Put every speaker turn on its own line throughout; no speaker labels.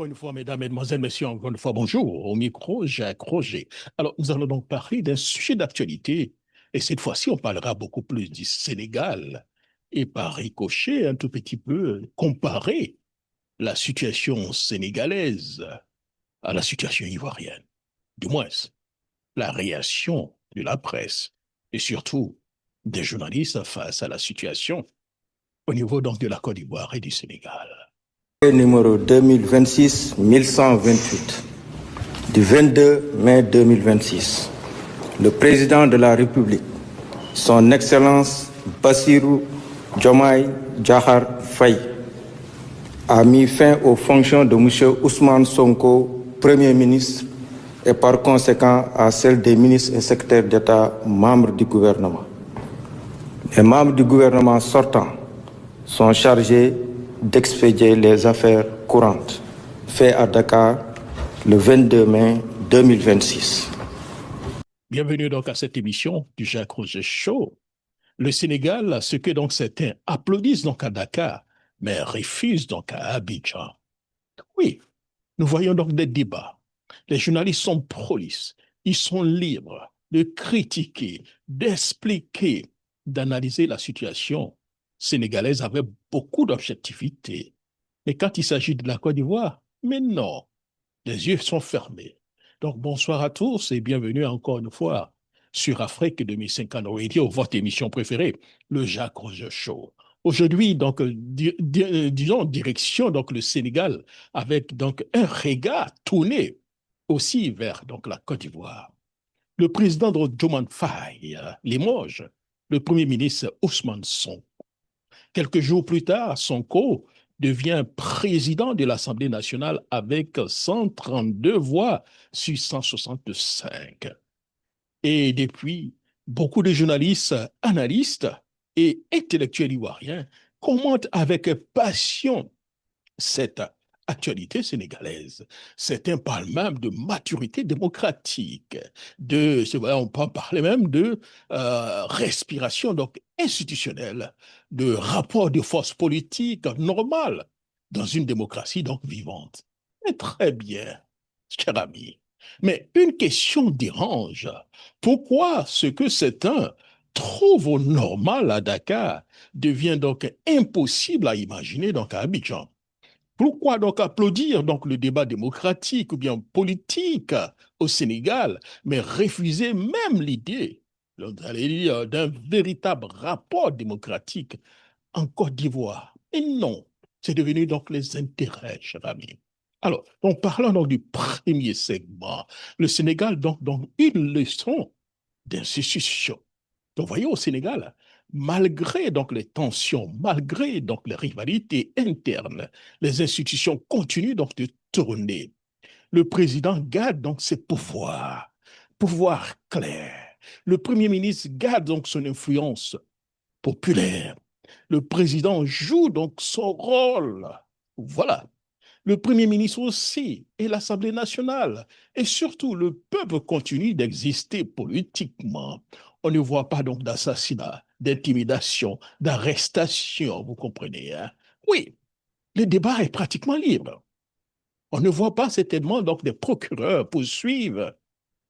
Encore une fois, mesdames, mesdemoiselles, messieurs, encore une fois, bonjour. Au micro, Jacques Roger. Alors, nous allons donc parler d'un sujet d'actualité. Et cette fois-ci, on parlera beaucoup plus du Sénégal. Et par ricochet, un tout petit peu, comparer la situation sénégalaise à la situation ivoirienne. Du moins, la réaction de la presse et surtout des journalistes face à la situation au niveau donc de la Côte d'Ivoire et du Sénégal.
Numéro 2026-1128 du 22 mai 2026, le président de la République, son Excellence Bassirou Diomaye Diakhar Faye, a mis fin aux fonctions de M. Ousmane Sonko, Premier ministre, et par conséquent à celles des ministres et secrétaires d'État membres du gouvernement. Les membres du gouvernement sortants sont chargés d'expédier les affaires courantes, fait à Dakar le 22 mai 2026.
Bienvenue donc à cette émission du Jacques Roger Show. Le Sénégal, ce que donc certains applaudissent donc à Dakar, mais refusent donc à Abidjan. Oui, nous voyons donc des débats. Les journalistes sont prolices, ils sont libres de critiquer, d'expliquer, d'analyser la situation sénégalaise avec beaucoup d'objectivité. Mais quand il s'agit de la Côte d'Ivoire, mais non, les yeux sont fermés. Donc bonsoir à tous et bienvenue encore une fois sur Afrique 2050 Radio, votre émission préférée, le Jacques Roger Show. Aujourd'hui, donc, disons, direction donc le Sénégal, avec donc un regard tourné aussi vers donc la Côte d'Ivoire. Le président de Diomaye Faye limoge le premier ministre Ousmane Sonko. Quelques jours plus tard, Sonko devient président de l'Assemblée nationale avec 132 voix sur 165. Et depuis, beaucoup de journalistes, analystes et intellectuels ivoiriens commentent avec passion cette actualité sénégalaise. Certains parlent même de maturité démocratique, on peut parler même de respiration donc institutionnelle, de rapport de force politique normal dans une démocratie donc vivante. Mais très bien, cher ami. Mais une question dérange. Pourquoi ce que certains trouvent normal à Dakar devient donc impossible à imaginer donc à Abidjan? Pourquoi donc applaudir donc le débat démocratique ou bien politique au Sénégal, mais refuser même l'idée, d'un véritable rapport démocratique en Côte d'Ivoire? Et non, c'est devenu donc les intérêts, cher ami. Alors, parlons donc du premier segment. Le Sénégal donc donne une leçon d'institution. Donc, voyez, au Sénégal, malgré donc les tensions, malgré donc les rivalités internes, les institutions continuent donc de tourner. Le président garde donc ses pouvoirs, pouvoirs clairs. Le premier ministre garde donc son influence populaire. Le président joue donc son rôle. Voilà. Le Premier ministre aussi, et l'Assemblée nationale. Et surtout, le peuple continue d'exister politiquement. On ne voit pas donc d'assassinat, d'intimidation, d'arrestation, vous comprenez, hein? Oui, le débat est pratiquement libre. On ne voit pas certainement donc des procureurs poursuivre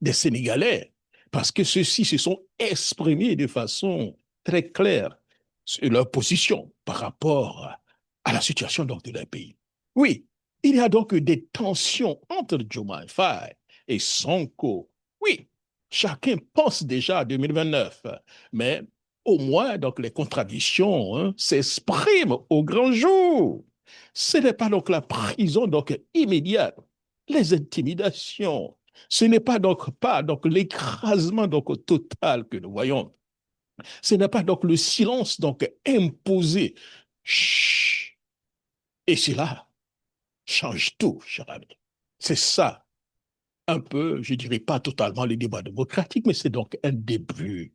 des Sénégalais parce que ceux-ci se sont exprimés de façon très claire sur leur position par rapport à la situation donc de leur pays. Oui, il y a donc des tensions entre Diomaye Faye et Sonko. Oui, chacun pense déjà à 2029, mais au moins donc les contradictions s'expriment au grand jour. Ce n'est pas donc la prison donc immédiate, les intimidations. Ce n'est pas donc l'écrasement donc total que nous voyons. Ce n'est pas donc le silence donc imposé. Chut. Et cela change tout, cher ami. C'est ça, un peu, je dirais pas totalement le débat démocratique, mais c'est donc un début.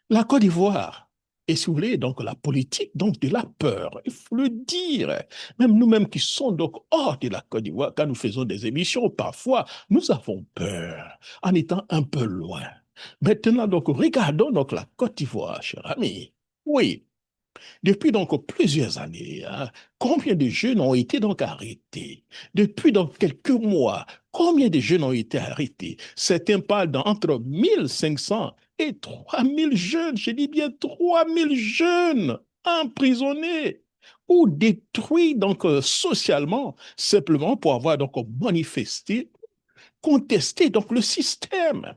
La Côte d'Ivoire, et si vous voulez, donc la politique donc de la peur, il faut le dire. Même nous-mêmes qui sommes donc hors de la Côte d'Ivoire, quand nous faisons des émissions, parfois, nous avons peur en étant un peu loin. Maintenant, donc, regardons donc la Côte d'Ivoire, cher ami. Oui, Depuis donc plusieurs années, hein, combien de jeunes ont été donc arrêtés? Depuis donc quelques mois, combien de jeunes ont été arrêtés? Certains parlent d'entre 1500 et 3000 jeunes, je dis bien 3000 jeunes emprisonnés ou détruits donc socialement, simplement pour avoir donc manifesté, contesté donc le système.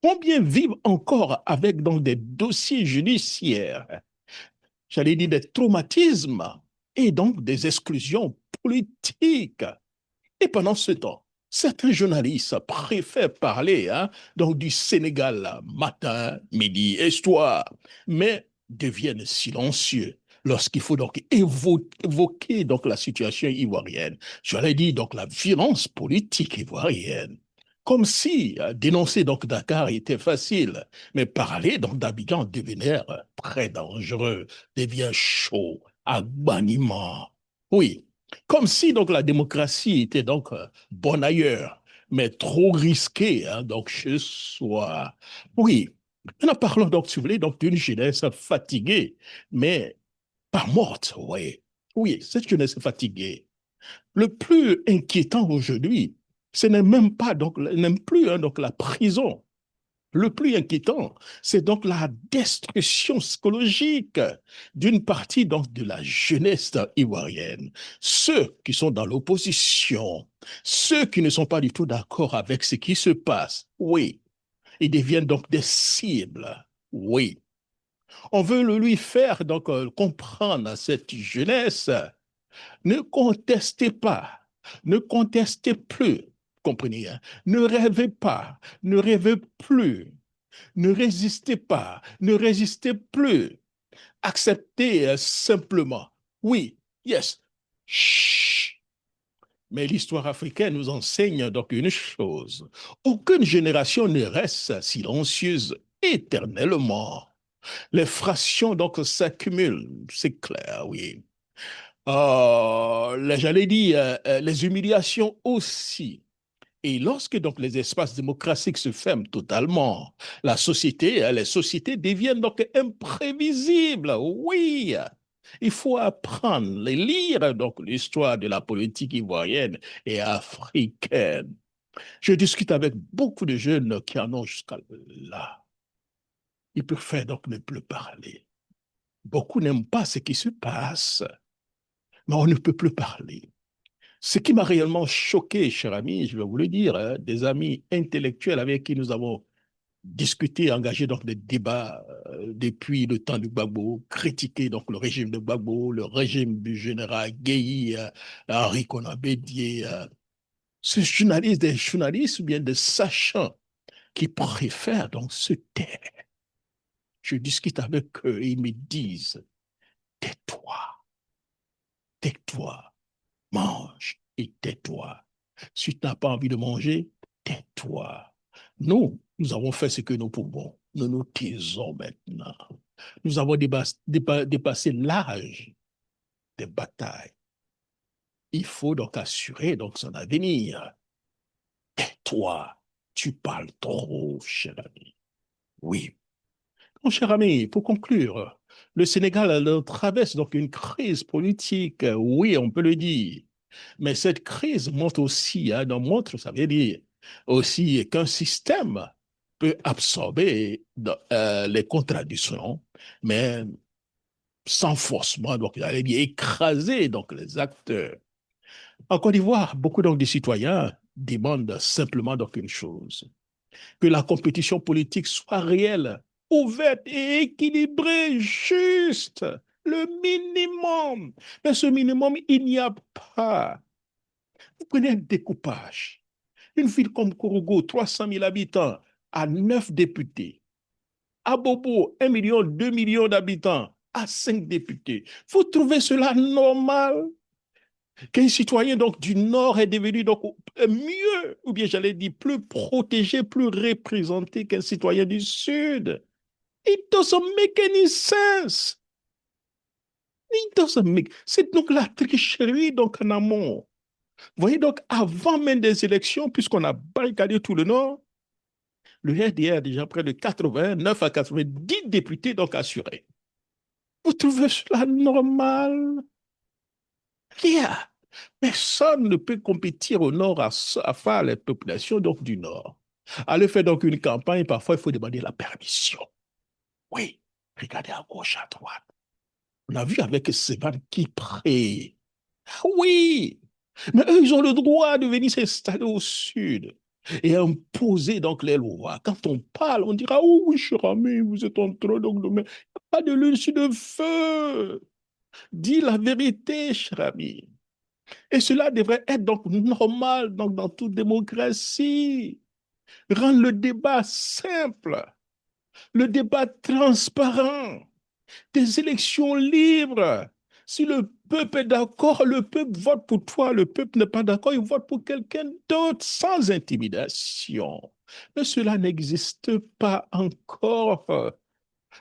Combien vivent encore avec donc des dossiers judiciaires, j'allais dire des traumatismes et donc des exclusions politiques. Et pendant ce temps, certains journalistes préfèrent parler donc du Sénégal matin, midi et soir, mais deviennent silencieux lorsqu'il faut donc évoquer donc la situation ivoirienne. J'allais dire donc la violence politique ivoirienne. Comme si dénoncer donc Dakar était facile, mais parler donc d'Abidjan devenait très dangereux, devient chaud, à banniment. Oui, comme si donc la démocratie était donc bonne ailleurs, mais trop risquée donc chez soi. Oui, nous parlons donc, si vous voulez, donc d'une jeunesse fatiguée, mais pas morte, oui. Oui, cette jeunesse fatiguée. Le plus inquiétant aujourd'hui, ce n'est même pas donc, même plus donc la prison. Le plus inquiétant, c'est donc la destruction psychologique d'une partie donc de la jeunesse ivoirienne. Ceux qui sont dans l'opposition, ceux qui ne sont pas du tout d'accord avec ce qui se passe, oui, ils deviennent donc des cibles, oui. On veut le lui faire donc comprendre à cette jeunesse, ne contestez pas, ne contestez plus, comprenez, hein? Ne rêvez pas, ne rêvez plus. Ne résistez pas, ne résistez plus. Acceptez simplement. Oui, yes. Chut. Mais l'histoire africaine nous enseigne donc une chose. Aucune génération ne reste silencieuse éternellement. Les fractions donc s'accumulent, c'est clair, oui. J'allais dire, les humiliations aussi. Et lorsque donc les espaces démocratiques se ferment totalement, les sociétés deviennent donc imprévisibles. Oui, il faut apprendre, lire donc l'histoire de la politique ivoirienne et africaine. Je discute avec beaucoup de jeunes qui en ont jusqu'à là. Ils préfèrent donc ne plus parler. Beaucoup n'aiment pas ce qui se passe, mais on ne peut plus parler. Ce qui m'a réellement choqué, cher ami, je vais vous le dire, hein, des amis intellectuels avec qui nous avons discuté, engagé donc des débats depuis le temps de Gbagbo, critiqué donc le régime de Gbagbo, le régime du général Gueye, Henri Konan-Bédié, des journalistes ou bien des sachants qui préfèrent donc se taire. Je discute avec eux et ils me disent, tais-toi, tais-toi, mange et tais-toi. Si tu n'as pas envie de manger, tais-toi. Nous avons fait ce que nous pouvons. Nous nous taisons maintenant. Nous avons dépassé l'âge des batailles. Il faut donc assurer donc son avenir. Tais-toi, tu parles trop, cher ami. Oui. Mon cher ami, pour conclure, le Sénégal traverse donc une crise politique, oui, on peut le dire. Mais cette crise montre aussi, montre, ça veut dire aussi qu'un système peut absorber les contradictions, mais sans forcément, donc, j'allais dire, écraser donc, les acteurs. En Côte d'Ivoire, beaucoup donc, de citoyens demandent simplement donc, une chose, que la compétition politique soit réelle, ouverte et équilibrée, juste, le minimum. Mais ce minimum, il n'y a pas. Vous prenez un découpage. Une ville comme Kourougou, 300 000 habitants, à 9 députés. À Bobo, 1 million, 2 millions d'habitants, à 5 députés. Vous trouvez cela normal qu'un citoyen donc, du Nord est devenu donc, mieux, ou bien j'allais dire plus protégé, plus représenté qu'un citoyen du Sud? It doesn't make any sense. It doesn't make... C'est donc la tricherie donc, en amont. Vous voyez donc, avant même des élections, puisqu'on a barricadé tout le Nord, le RDR a déjà près de 89 à 90 députés donc assurés. Vous trouvez cela normal? Rien. Personne ne peut compétir au nord à faire les populations donc, du nord. Aller faire donc une campagne, parfois il faut demander la permission. Oui, regardez à gauche, à droite. On a vu avec Sévan qui prie. Oui, mais eux, ils ont le droit de venir s'installer au sud et imposer donc les lois. Quand on parle, on dira, oh oui, cher ami, vous êtes en train donc de mettre pas de l'huile sur le feu. Dis la vérité, cher ami. Et cela devrait être donc normal donc, dans toute démocratie. Rendre le débat simple, le débat transparent, des élections libres. Si le peuple est d'accord, le peuple vote pour toi. Le peuple n'est pas d'accord, il vote pour quelqu'un d'autre sans intimidation. Mais cela n'existe pas encore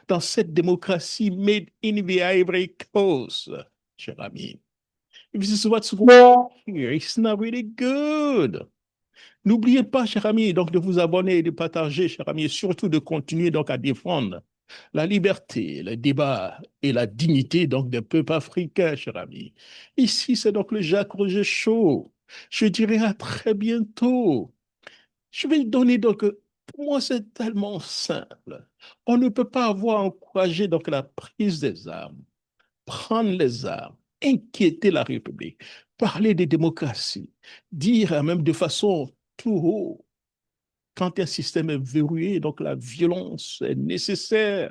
dans cette démocratie made in the Ivory Coast, cher ami. This is what's wrong here. It's not really good. N'oubliez pas, cher ami, donc de vous abonner et de partager, cher ami, et surtout de continuer donc à défendre la liberté, le débat et la dignité donc des peuples africains, cher ami. Ici, c'est donc le Jacques Roger Show. Je dirais à très bientôt. Je vais donner donc, pour moi, c'est tellement simple. On ne peut pas avoir encouragé donc la prise des armes, prendre les armes, inquiéter la République, parler de démocratie, dire même de façon tout haut quand un système est verrouillé, donc la violence est nécessaire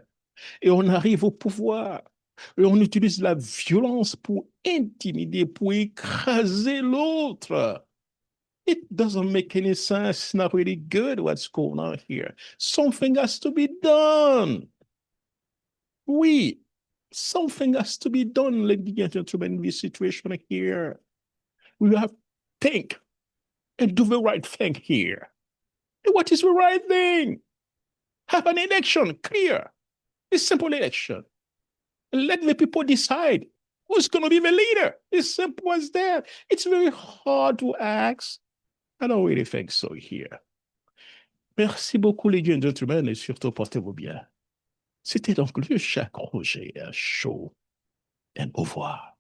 et on arrive au pouvoir. Et on utilise la violence pour intimider, pour écraser l'autre. It doesn't make any sense. It's not really good what's going on here. Something has to be done. Oui, something has to be done, ladies and gentlemen, in this situation here. We have to think and do the right thing here. And what is the right thing? Have an election, clear. A simple election. Let the people decide who's going to be the leader. As simple as that. It's very hard to ask. I don't really think so here. Merci beaucoup, ladies and gentlemen, et surtout portez-vous bien. C'était donc le Jacques Roger Show. Et au revoir.